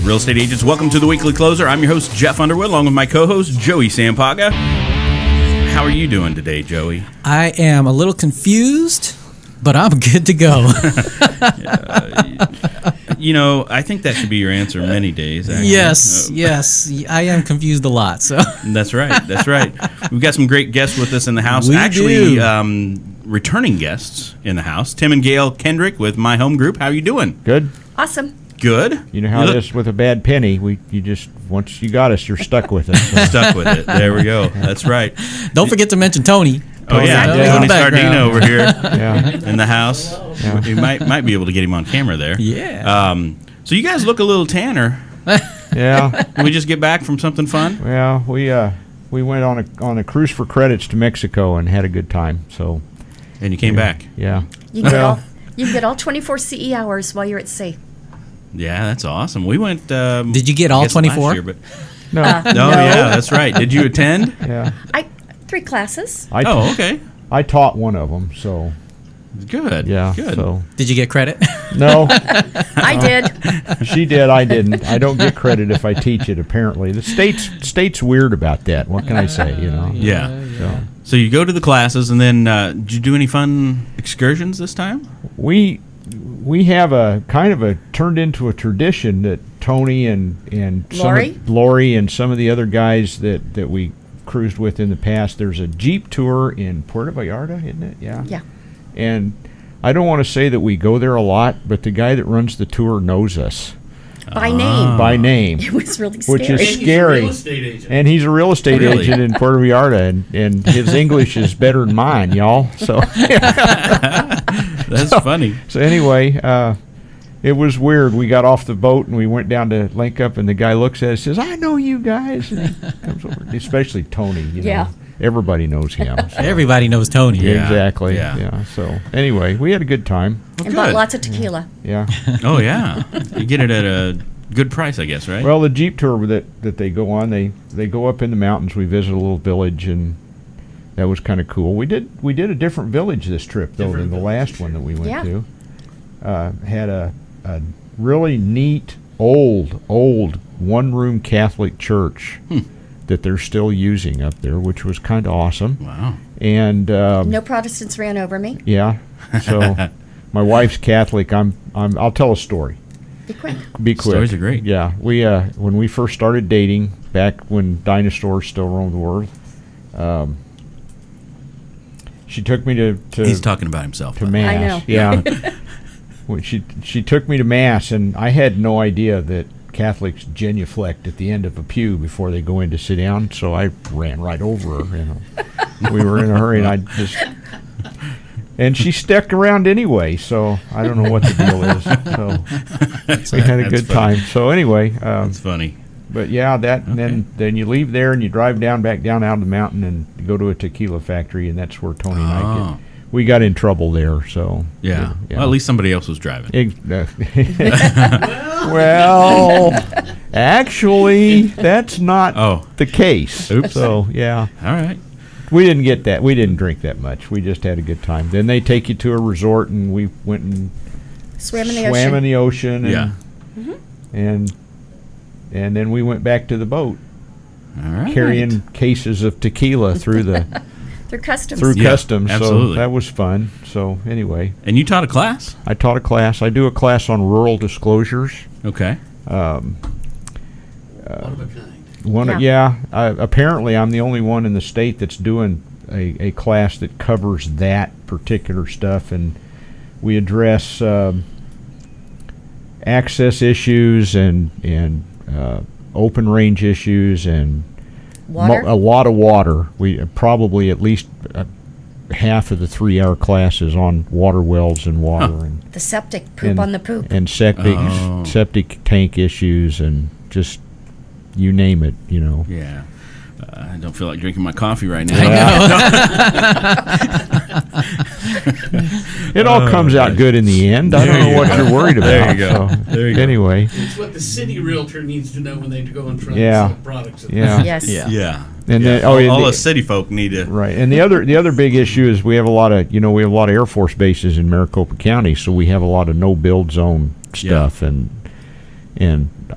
real estate agents. Welcome to the Weekly Closer. I'm your host, Jeff Underwood, along with my co-host, Joey Sampaga. How are you doing today, Joey? I am a little confused, but I'm good to go. I think that should be your answer many days, actually. Yes. I am confused a lot. So That's right. We've got some great guests with us in the house. We Actually, do. Returning guests in the house. Tim and Gayle Kendrick with My Home Group. How are you doing? Good. Awesome. Good. You know how it is with a bad penny. You just once you got us, you're stuck with it. So. Stuck with it. There we go. That's right. don't forget to mention Tony. Oh yeah, Tony Sardino over here in the house. Yeah. We might be able to get him on camera there. Yeah. So you guys look a little tanner. Yeah. Did we just get back from something fun? Well, we went on a cruise for credits to Mexico and had a good time. So. And you came back. Yeah. You can get all 24 CE hours while you're at sea. Yeah, that's awesome. We went. Did you get all 24? Year, but No. no, yeah, that's right. Did you attend? Yeah. 3 classes. Okay. I taught one of them, so. Good. Yeah. Good. So. Did you get credit? No. I did. She did. I didn't. I don't get credit if I teach it. Apparently, the state's weird about that. What can I say? Yeah. So you go to the classes, and then did you do any fun excursions this time? We have a kind of turned into a tradition that Tony and Lori and some of the other guys that we cruised with in the past. There's a Jeep tour in Puerto Vallarta, isn't it? Yeah. Yeah. And I don't want to say that we go there a lot, but the guy that runs the tour knows us By name. by name. It was really scary. Which is scary. And he's a real estate Really? agent in Puerto Vallarta, and his English is better than mine, y'all. So That's funny. So anyway, it was weird. We got off the boat and we went down to link up, and the guy looks at us and says, "I know you guys." And he comes over, especially Tony. Yeah. Everybody knows him. So. Everybody knows Tony. Yeah. Exactly. Yeah. Yeah. So anyway, we had a good time. and bought lots of tequila. Yeah. Oh yeah. You get it at a good price, I guess, right? Well, the Jeep tour that they go on, they go up in the mountains. We visit a little village, and that was kind of cool. We did a different village this trip though than the last one that we went to. Had a really neat old one-room Catholic church that they're still using up there, which was kind of awesome. Wow. And No Protestants ran over me. yeah, so my wife's Catholic. I'll tell a story. Be quick. Be quick. Stories are great. Yeah, we when we first started dating back when dinosaurs still roamed the world, she took me to He's talking about himself. to huh? mass. I know. Yeah. When she took me to mass, and I had no idea that Catholics genuflect at the end of a pew before they go in to sit down. So I ran right over her. We were in a hurry, and she stuck around anyway. So I don't know what the deal is. So we had a That's good funny. time. So anyway, That's funny. but yeah, and then you leave there and you drive back down out of the mountain and go to a Tequila Factory, and that's where Tony and I we got in trouble there. So Yeah. Well, at least somebody else was driving. Well, actually, that's not the case. Oops. So yeah, All right. we didn't get that. We didn't drink that much. We just had a good time. Then they take you to a resort, and we went and Swam in the swam ocean. in the ocean. Yeah. And and then we went back to the boat, All right. carrying cases of tequila through the Through customs. through Yeah, customs. absolutely. So that was fun. So anyway, And you taught a class? I taught a class. I do a class on rural disclosures. Okay. One of a kind. Apparently, I'm the only one in the state that's doing a class that covers that particular stuff, and we address access issues and open range issues and Water? a lot of water. We probably at least half of the 3-hour class is on water wells and water and The septic. Poop on the poop. and septic tank issues and just you name it, Yeah. I don't feel like drinking my coffee right now. It all comes out good in the end. I don't know what you're worried about. There you go. So, There you go. anyway, It's what the city realtor needs to know when they go in front Yeah. of sell products. yeah. Yes. Yeah. And Yeah. then all the city folk need to. right. And the other big issue is we have a lot of Air Force bases in Maricopa County, so we have a lot of no build zone stuff and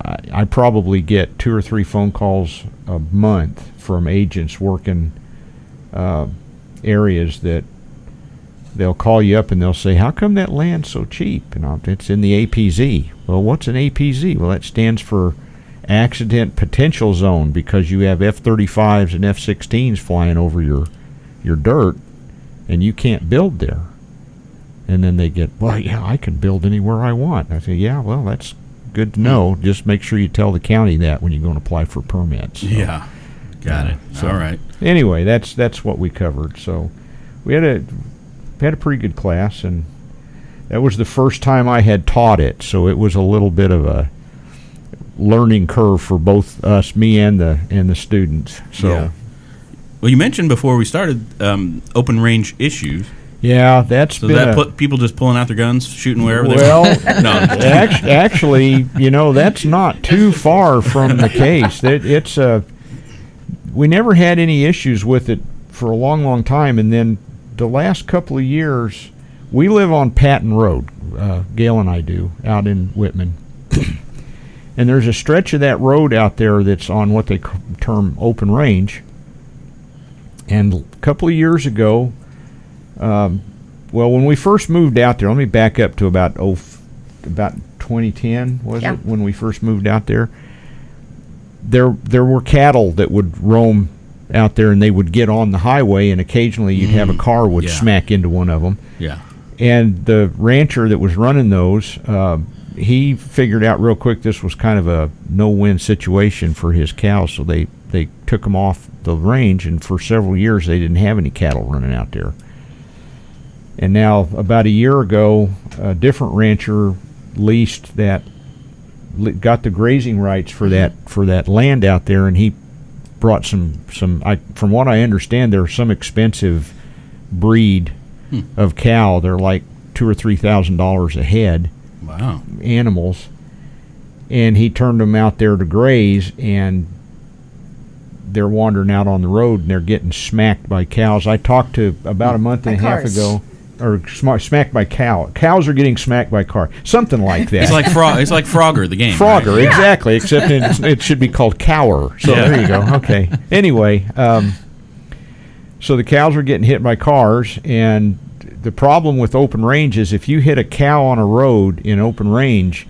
I probably get 2 or 3 phone calls a month from agents working areas that they'll call you up and they'll say, how come that land's so cheap? And it's in the APZ. Well, what's an APZ? Well, that stands for Accident Potential Zone, because you have F-35s and F-16s flying over your dirt, and you can't build there. And then they get, well, yeah, I can build anywhere I want. I say, yeah, well, that's good to know. Just make sure you tell the county that when you're going to apply for permits. So, yeah, got it. So all right. Anyway, that's what we covered. So we had a pretty good class, and that was the first time I had taught it. So it was a little bit of a learning curve for both us, me and the students. So. Yeah. Well, you mentioned before we started open range issues. Yeah, that's so been that put people just pulling out their guns, shooting wherever they want. No, actually, that's not too far from the case. It's we never had any issues with it for a long, long time, and then the last couple of years, we live on Patton Road. Gale and I do, out in Whitman, and there's a stretch of that road out there that's on what they term open range. And a couple of years ago. When we first moved out there, let me back up to about 2010, was it, when we first moved out there? There were cattle that would roam out there, and they would get on the highway, and occasionally you'd have a car would smack into one of them. Yeah. And the rancher that was running those, he figured out real quick this was kind of a no-win situation for his cows, so they took them off the range, and for several years they didn't have any cattle running out there. And now, about a year ago, a different rancher leased that, got the grazing rights for that land out there, and he brought some. From what I understand, there's some expensive breed of cow. They're like $2,000 or $3,000 a head. Wow. Animals, and he turned them out there to graze, and they're wandering out on the road, and they're getting smacked by cows. I talked to about a month and a half ago. Or smacked by cow. Cows are getting smacked by car. Something like that. It's like Frogger, the game. Frogger, right? exactly. Except it should be called Cower. So there you go. Okay. Anyway, so the cows are getting hit by cars, and the problem with open range is if you hit a cow on a road in open range,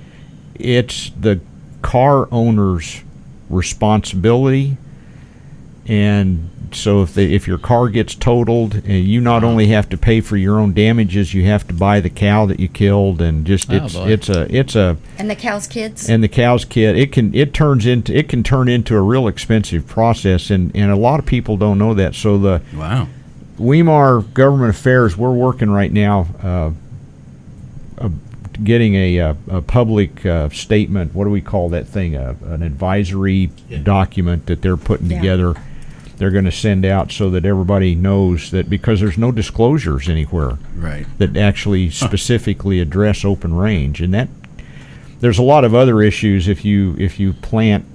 it's the car owner's responsibility. And so if your car gets totaled, you not only have to pay for your own damages, you have to buy the cow that you killed, and just it's a and the cow's kids it can turn into a real expensive process, and a lot of people don't know that. So the Weimar Government Affairs, we're working right now getting a public statement. What do we call that thing? An advisory document that they're putting together. They're going to send out so that everybody knows that, because there's no disclosures anywhere that actually specifically address open range, and that there's a lot of other issues. If you plant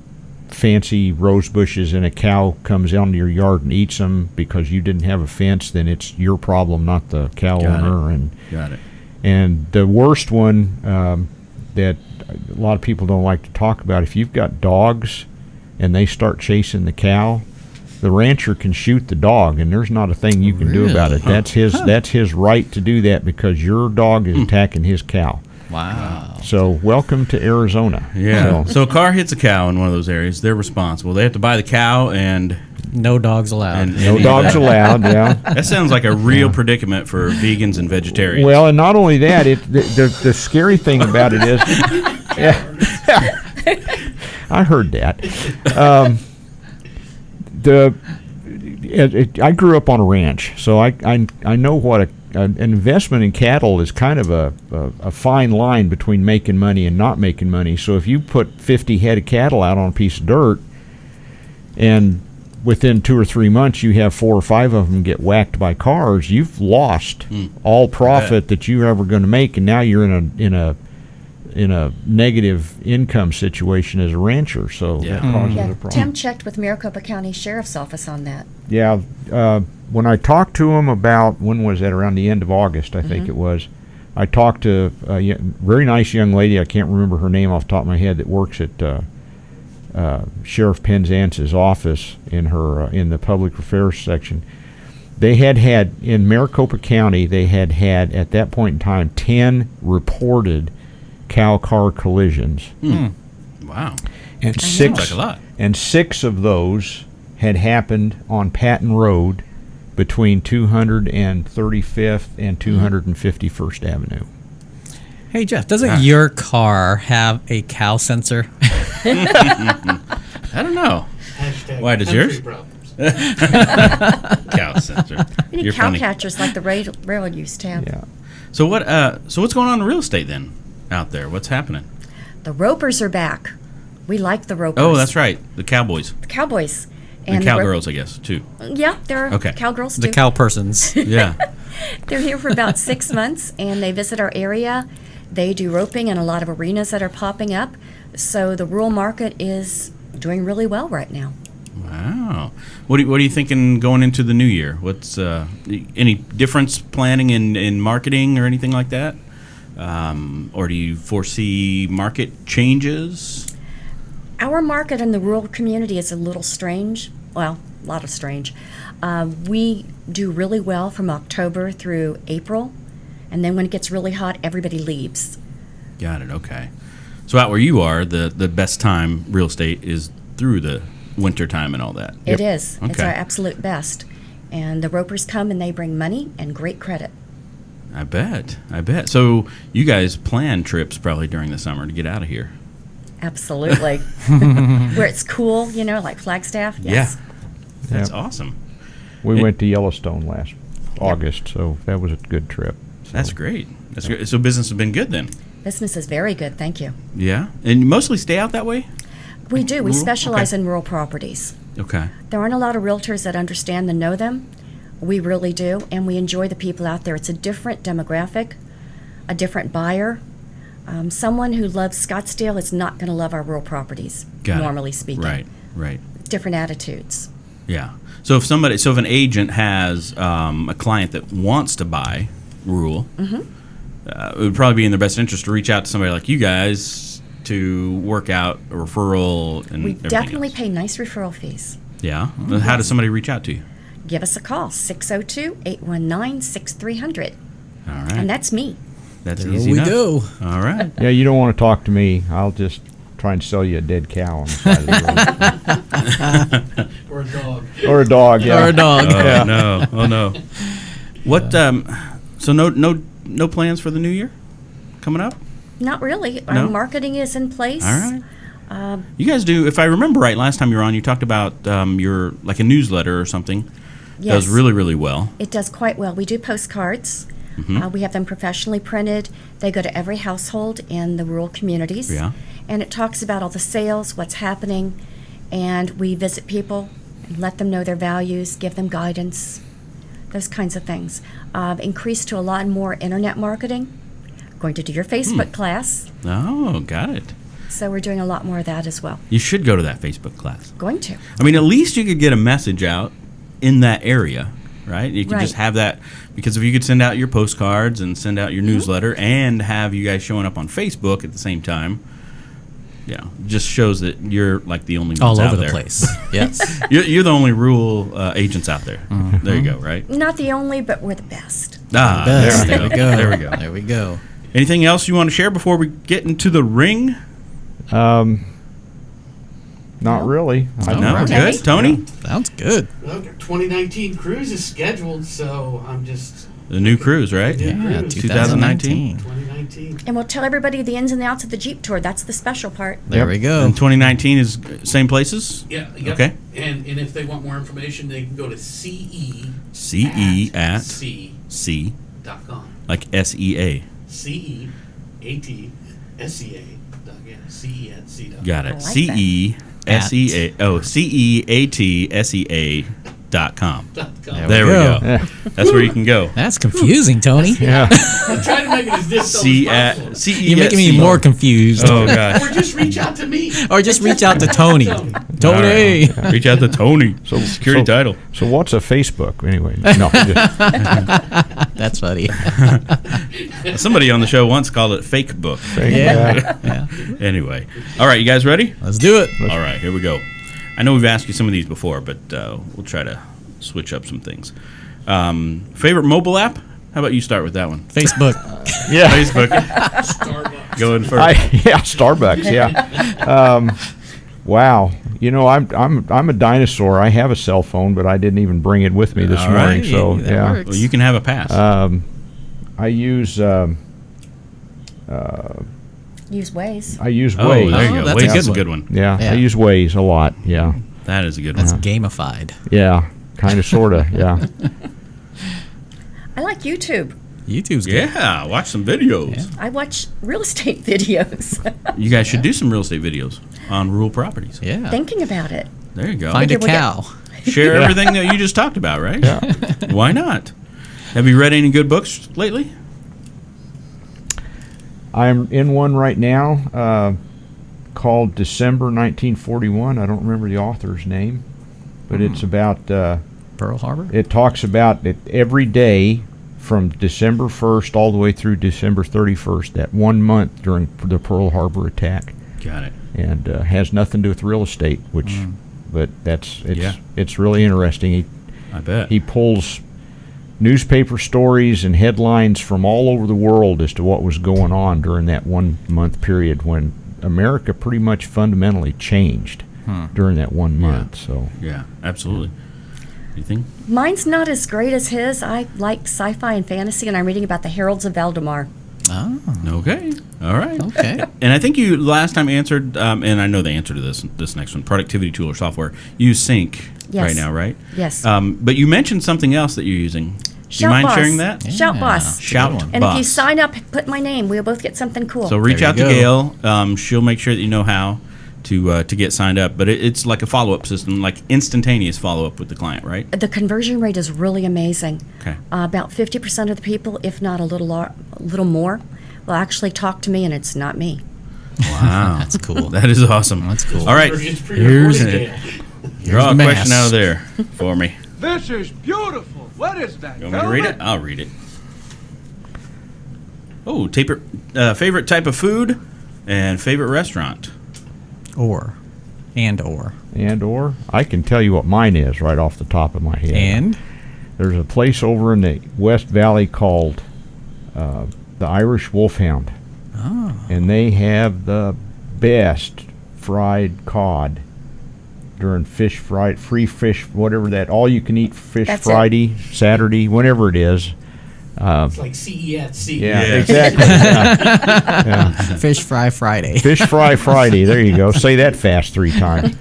fancy rose bushes and a cow comes out into your yard and eats them because you didn't have a fence, then it's your problem, not the cow owner. Got it. And the worst one that a lot of people don't like to talk about, if you've got dogs and they start chasing the cow, the rancher can shoot the dog, and there's not a thing you can do about it. That's his right to do that, because your dog is attacking his cow. Wow. So welcome to Arizona. Yeah. So a car hits a cow in one of those areas, they're responsible. They have to buy the cow, and no dogs allowed. No dogs allowed, yeah. That sounds like a real predicament for vegans and vegetarians. Well, and not only that, the scary thing about it is, I heard that. I grew up on a ranch, so I know what an investment in cattle is kind of a fine line between making money and not making money. So if you put 50 head of cattle out on a piece of dirt, and within 2 or 3 months you have 4 or 5 of them get whacked by cars, you've lost all profit that you're ever going to make, and now you're in a negative income situation as a rancher. So that causes a problem. Tim checked with Maricopa County Sheriff's Office on that. Yeah, when I talked to him about, when was that, around the end of August, I think it was, I talked to a very nice young lady. I can't remember her name off the top of my head, that works at Sheriff Penzance's office in the public affairs section. They had in Maricopa County, they had at that point in time 10 reported cow car collisions. Wow. And Seems like a lot. And 6 of those had happened on Patton Road between 235th and 251st Avenue. Hey, Jeff, doesn't your car have a cow sensor? I don't know. Hashtag Why does country yours? problems. Cow sensor. We need You're cow funny. catchers like the railroad used to have. Yeah. So what's going on in real estate then out there? What's happening? The Ropers are back. We like the Ropers. Oh, that's right. The Cowboys. The Cowboys. And the cowgirls, I guess, too. Yeah, there are Okay. cowgirls too. The cow persons. Yeah. They're here for about 6 months, and they visit our area. They do roping in a lot of arenas that are popping up. So the rural market is doing really well right now. Wow. What are you thinking going into the new year? What's any difference planning in marketing or anything like that? Or do you foresee market changes? Our market in the rural community is a little strange. Well, a lot of strange. We do really well from October through April, and then when it gets really hot, everybody leaves. Got it. Okay. So out where you are, the best time real estate is through the winter time and all that. It is. It's Okay. our absolute best. And the Ropers come and they bring money and great credit. I bet. So you guys plan trips probably during the summer to get out of here. Absolutely. Where it's cool, like Flagstaff. Yes. Yeah. That's awesome. We went to Yellowstone last August, so that was a good trip. So. That's great. That's great. So business has been good then. Business is very good, thank you. Yeah. And you mostly stay out that way? We do. We Rural? specialize Okay. in rural properties. Okay. There aren't a lot of realtors that understand and know them. We really do, and we enjoy the people out there. It's a different demographic, a different buyer. Someone who loves Scottsdale is not going to love our rural properties, Got it. normally speaking. Right. Different attitudes. Yeah. So if an agent has a client that wants to buy rural, it would probably be in their best interest to reach out to somebody like you guys to work out a referral and We everything definitely else. pay nice referral fees. Yeah. How does somebody reach out to you? Give us a call, 602-819-6300. All right. And that's me. That's There easy we enough. go. All right. Yeah, you don't want to talk to me. I'll just try and sell you a dead cow on the side of the Or a dog. road. Or a dog, yeah. Or a dog. Oh no! Oh no! What? So no plans for the new year coming up? Not really. No? Our marketing is in place. All right. You guys do. If I remember right, last time you were on, you talked about your like a newsletter or something. Yes. Does really really well. It does quite well. We do postcards. We have them professionally printed. They go to every household in the rural communities. Yeah. And it talks about all the sales, what's happening, and we visit people and let them know their values, give them guidance, those kinds of things. Increased to a lot more internet marketing. Going to do your Facebook class, Oh, got it. so we're doing a lot more of that as well. You should go to that Facebook class. Going to. I mean, at least you could get a message out in that area, right? You could Right. just have that, because if you could send out your postcards and send out your newsletter and have you guys showing up on Facebook at the same time, just shows that you're like the only ones All out over the there. place. Yes. You're the only rural agents out there. There you go, right? Not the only, but we're the best. Ah, Best. there we go. There we go. There we go. Anything else you want to share before we get into the ring? Not really. No, No, we're Okay. good. Tony? Sounds good. Well, 2019 cruise is scheduled, so I'm just The new cruise, right? Yeah, Yeah, cruise. 2019. 2019. And we'll tell everybody the ins and outs of the Jeep tour. That's the special part. There Yep. we go. And 2019 is same places? Yeah. Okay. And if they want more information, they can go to CE at C.com. like SEA. CEATSEA. CE at C. Got I it. like that. CESEA. Oh, CEATSEA.com. There There we go. go. Yeah. That's where you can go. That's confusing, Tony. Yeah. I'm trying to make it as difficult as possible. You're making me more confused. Oh gosh. Or just reach out to me. Or just reach out to Tony. All Tony. right. Reach out to Tony. Security title. So what's a Facebook anyway? No. That's That's funny. Somebody on the show once called it fake book. Yeah. Anyway. All right, you guys ready? Let's do it. All right, here we go. I know we've asked you some of these before, but we'll try to switch up some things. Favorite mobile app? How about you start with that one? Facebook. Yeah. Facebook. Starbucks. Going first. Starbucks. Yeah. Wow. You know, I'm a dinosaur. I have a cell phone, but I didn't even bring it with me this All right. morning. So That yeah. works. Well, you can have a pass. I use Use Waze. Waze. There you go. that's Waze a is a good good one. Yeah, Yeah. I use Waze a lot. Yeah. That is a good That's one. gamified. Yeah. Kind of, sort of. Yeah. I like YouTube. YouTube's good. Yeah, watch some videos. Yeah. I watch real estate videos. You guys should do some real estate videos on rural properties. Yeah. Thinking about it. There you go. Find a Maybe we'll get- cow. Share Yeah. everything that you just talked about, right? Yeah. Why not? Have you read any good books lately? I'm in one right now called December 1941. I don't remember the author's name, but it's about. Pearl Harbor? It talks about it every day from December 1st all the way through December 31st. That 1 month during the Pearl Harbor attack, Got it. and has nothing to do with real estate, which. But it's really interesting. I bet. He pulls newspaper stories and headlines from all over the world as to what was going on during that 1 month period when America pretty much fundamentally changed during that 1 month. So Yeah, absolutely. Anything? Mine's not as great as his. I like sci-fi and fantasy, and I'm reading about the Heralds of Valdemar. Oh, Okay. All right. okay. And I think you last time answered, and I know the answer to this next one, productivity tool or software. You use Sync Yes. right now, right? Yes. But you mentioned something else that you're using. Do you Shout mind Boss. sharing that? Shout Yeah. Boss. Shout Good one. And Boss. if you sign up, put my name. We'll both get something cool. So reach There out you to go. Gayle. She'll make sure that you know how to get signed up. But it's like a follow-up system, like instantaneous follow-up with the client, right? The conversion rate is really amazing. Okay. About 50% of the people, if not a little more, will actually talk to me, and it's not me. Wow. That's cool. That is awesome. That's cool. All right. It's Here's pre-recorded, it. Gayle. Draw a the question mask. out of there for me. This is beautiful. What is that? You want me to read it? I'll read it. Oh, favorite type of food and favorite restaurant. Or. and I can tell you what mine is right off the top of my head. And There's a place over in the West Valley called the Irish Wolfhound. Oh. And they have the best fried cod during free fish, whatever that, all you can eat fish That's it. Friday, Saturday, whenever it is. It's like CE at sea. Yeah, Yeah. exactly. Yeah. Fish Fry Friday. Fish Fry Friday. There you go. Say that fast 3 times.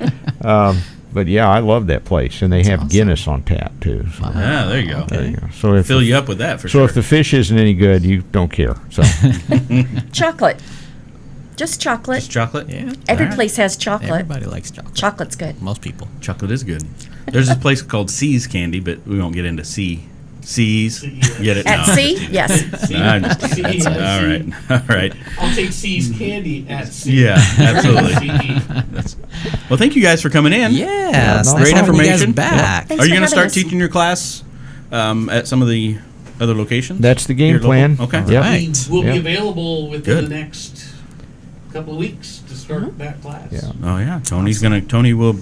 But yeah, I love that place, and they have awesome. Guinness on tap too. So Yeah, there you go. there you go. So if Fill you up with that for so sure. if the fish isn't any good, you don't care. So Chocolate. Just chocolate. Just chocolate? Yeah. Every All right. place has chocolate. Everybody likes chocolate. Chocolate's good. Most people. Chocolate is good. There's this place called C's Candy, but we won't get into C's. Get it? At No, sea? I'm just Yes. kidding. I'm just kidding. CE at All sea. right. All right. I'll take C's candy at sea. Yeah, absolutely. CE. Well, thank you guys for coming in. Yes. no, Great great information. information. Back. Thanks Are you for going to having start us. teaching your class at some of the other locations? that's the game Your local- plan. Okay. Yep. Right. We'll Yeah. be available within Good. the next couple of weeks to start that class. Yeah. Oh yeah, Tony will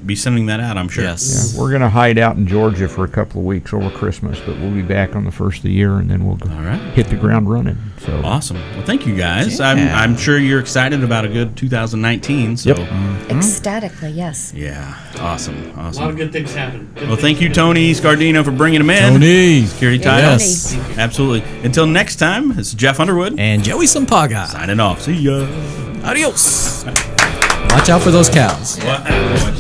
be sending that out, I'm sure. Yes. Yeah, we're going to hide out in Georgia for a couple of weeks over Christmas, but we'll be back on the first of the year, and then we'll go All right. hit the ground running. So Awesome. Well, thank you guys. Yeah. I'm sure you're excited about a good 2019. So Yep. Ecstatically, yes. yeah, awesome, A lot of awesome. good things happen. Good Well, things thank you, happen. Tony Scardino, for bringing him in. Tony. Security Yeah, title. Yes. Absolutely. Until next time, it's Jeff Underwood And Joey Sampaga. signing off. See ya. Adios. Watch out for those cows. Watch out.